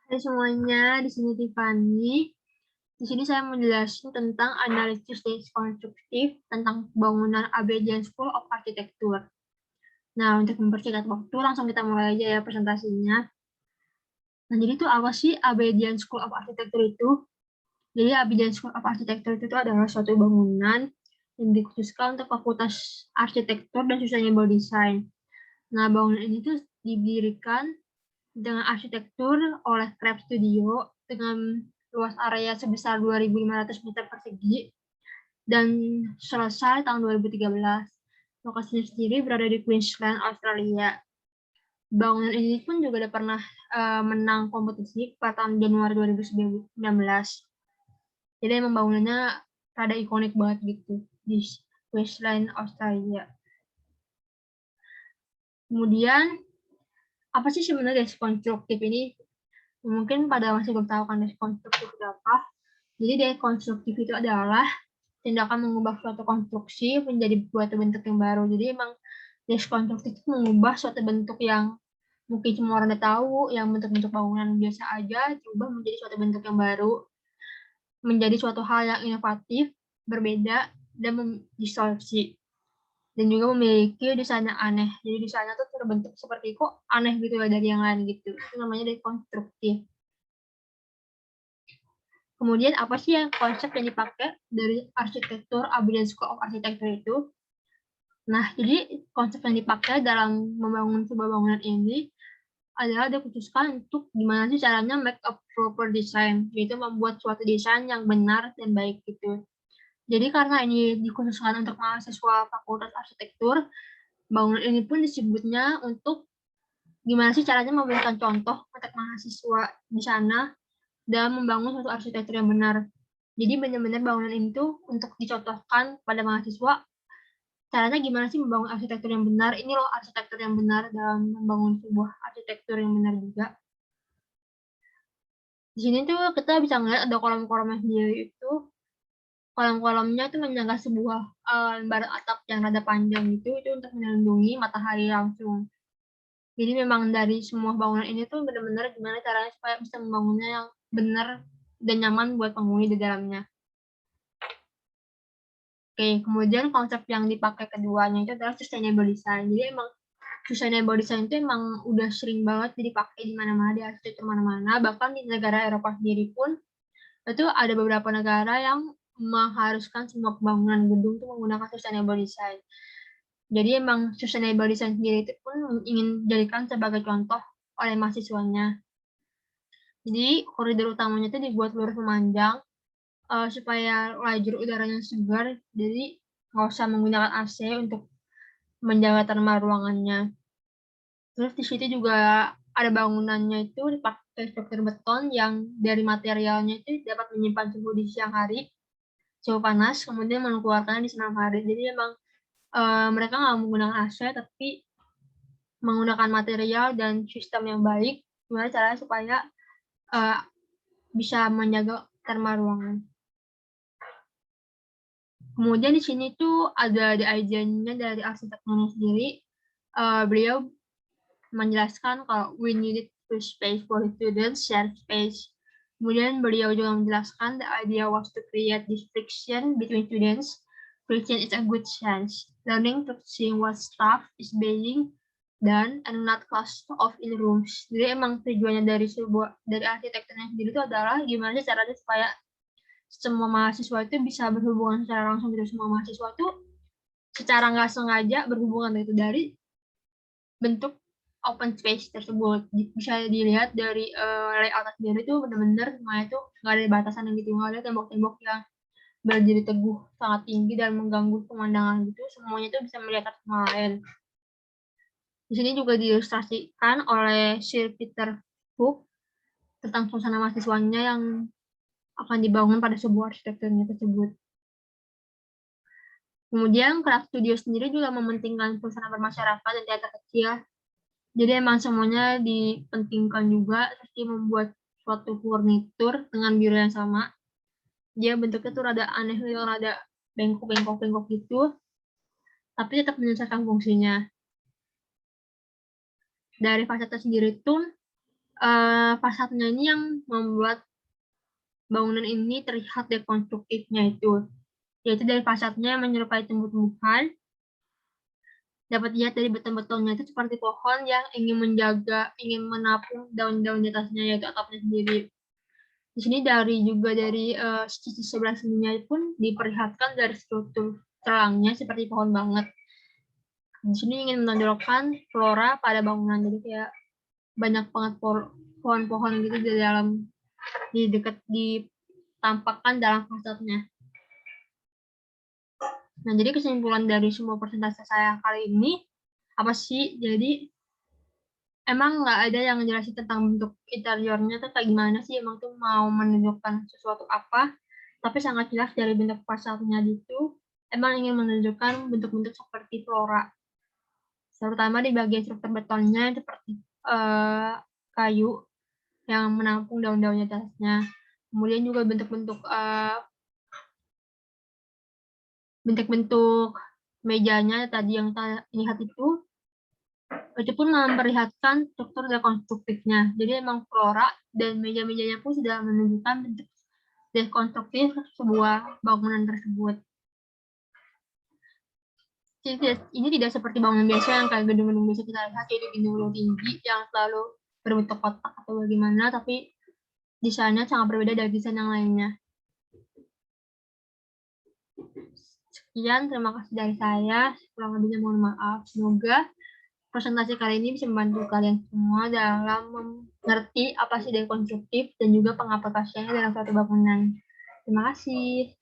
Hai semuanya, di sini Tiffany. Di sini saya menjelaskan tentang analisis konstruktif tentang bangunan Aberdeen School of Architecture. Nah, untuk mempersingkat waktu, langsung kita mulai aja ya presentasinya. Nah, jadi itu apa sih Aberdeen School of Architecture itu? Jadi Aberdeen School of Architecture itu adalah suatu bangunan yang dikhususkan untuk Fakultas Arsitektur dan Sustainable Design. Nah, bangunan ini tuh didirikan dengan arsitektur oleh Craft Studio dengan luas area sebesar 2.500 meter persegi dan selesai tahun 2013. Lokasinya sendiri berada di Queensland, Australia. Bangunan ini pun juga udah pernah menang kompetisi pada tahun Januari 2019. Jadi emang bangunannya rada ikonik banget gitu di Queensland, Australia. Kemudian, apa sih sebenarnya dekonstruktif ini? Mungkin pada masih belum tahu kan dekonstruktif itu apa. Jadi dekonstruktif itu adalah tindakan mengubah suatu konstruksi menjadi suatu bentuk yang baru. Jadi emang dekonstruktif itu mengubah suatu bentuk yang mungkin semua orang udah tahu, yang bentuk-bentuk bangunan biasa aja, diubah menjadi suatu bentuk yang baru, menjadi suatu hal yang inovatif, berbeda, dan distorsi. Dan juga memiliki desain yang aneh. Jadi desainnya tuh terbentuk seperti kok aneh gitu ya dari yang lain gitu. Itu namanya dekonstruktif. Kemudian apa sih yang konsep yang dipakai dari arsitektur Aberdeen School of Architecture itu? Nah, jadi konsep yang dipakai dalam membangun sebuah bangunan ini adalah dikhususkan untuk gimana sih caranya make a proper design, yaitu membuat suatu desain yang benar dan baik gitu. Jadi karena ini dikhususkan untuk mahasiswa Fakultas Arsitektur, bangunan ini pun disebutnya untuk gimana sih caranya memberikan contoh untuk mahasiswa di sana dan membangun suatu arsitektur yang benar. Jadi benar-benar bangunan itu untuk dicontohkan pada mahasiswa caranya gimana sih membangun arsitektur yang benar. Ini loh arsitektur yang benar dalam membangun sebuah arsitektur yang benar juga. Di sini tuh kita bisa ngeliat ada kolom-kolomnya sendiri itu. Kolom-kolomnya itu menyangga sebuah lembar atap yang rada panjang gitu, itu untuk melindungi matahari langsung. Jadi memang dari semua bangunan ini tuh benar-benar gimana caranya supaya bisa membangunnya yang benar dan nyaman buat penghuni di dalamnya. Oke, kemudian konsep yang dipakai keduanya itu adalah sustainable design. Jadi emang sustainable design itu emang udah sering banget dipakai di mana-mana, di arsitektur mana-mana. Bahkan di negara Eropa sendiri pun, itu ada beberapa negara yang mengharuskan semua pembangunan gedung itu menggunakan sustainable design. Jadi emang sustainable design sendiri itu pun ingin dijadikan sebagai contoh oleh mahasiswanya. Jadi koridor utamanya itu dibuat lurus memanjang supaya lajur udaranya segar. Jadi nggak usah menggunakan AC untuk menjaga termal ruangannya. Terus di situ juga ada bangunannya itu dipakai struktur beton yang dari materialnya itu dapat menyimpan suhu di siang hari, suhu panas, kemudian mengeluarkannya di siang hari. Jadi memang mereka nggak menggunakan AC, tapi menggunakan material dan sistem yang baik. Gimana caranya supaya bisa menjaga termal ruangan. Kemudian di sini tuh ada idenya dari arsitekturnya sendiri. Beliau menjelaskan kalau we needed to space for students, share space. Kemudian beliau juga menjelaskan the idea was to create this friction between students. Friction is a good sense. Learning to see what stuff is being done and not cost of in rooms. Jadi emang tujuannya dari arsitekturnya sendiri itu adalah gimana sih caranya supaya semua mahasiswa itu bisa berhubungan secara langsung gitu. Semua mahasiswa itu secara nggak sengaja berhubungan itu dari bentuk open space tersebut. Bisa dilihat dari layout sendiri tuh benar-benar semuanya itu nggak ada batasan gitu, nggak ada tembok-tembok yang berdiri teguh sangat tinggi dan mengganggu pemandangan gitu. Semuanya itu bisa melihat sama lain. Di sini juga diilustrasikan oleh Sir Peter Hook tentang suasana mahasiswanya yang akan dibangun pada sebuah arsitekturnya tersebut. Kemudian Craft Studio sendiri juga mementingkan suasana bermasyarakat dan teater kecil. Jadi emang semuanya dipentingkan juga, seperti membuat suatu furnitur dengan biru yang sama. Dia bentuknya tuh rada aneh, rada bengkok gitu, tapi tetap menyelesaikan fungsinya. Dari fasada sendiri tuh fasadnya ini yang membuat bangunan ini terlihat dekonstruktifnya itu, yaitu dari fasadnya menyerupai tumbuh-tumbuhan. Dapat dilihat dari beton-betonnya itu seperti pohon yang ingin menapung daun-daun di atasnya, yaitu atapnya sendiri. Di sini dari sisi sebelah sininya pun diperlihatkan dari struktur terangnya seperti pohon banget. Di sini ingin menonjolkan flora pada bangunan, jadi kayak banyak banget pohon-pohon gitu ditampakkan dalam fasadnya. Nah, jadi kesimpulan dari semua presentasi saya kali ini apa sih? Jadi emang nggak ada yang ngejelasin tentang bentuk interiornya tuh kayak gimana sih, emang tuh mau menunjukkan sesuatu apa, tapi sangat jelas dari bentuk fasadnya itu emang ingin menunjukkan bentuk-bentuk seperti flora, terutama di bagian struktur betonnya seperti kayu yang menampung daun-daunnya di atasnya. Kemudian juga bentuk-bentuk mejanya tadi yang kita lihat itu pun memperlihatkan struktur dekonstruktifnya. Jadi emang flora dan meja-mejanya pun sudah menunjukkan bentuk dekonstruktif sebuah bangunan tersebut. Ini tidak seperti bangunan biasa yang kayak gedung-gedung biasa kita lihat, yaitu gedung tinggi yang selalu berbentuk kotak atau bagaimana, tapi desainnya sangat berbeda dari desain yang lainnya. Sekian, terima kasih dari saya. Kurang lebihnya mohon maaf. Semoga presentasi kali ini bisa membantu kalian semua dalam mengerti apa sih dekonstruktif dan juga pengaplikasiannya dalam suatu bangunan. Terima kasih.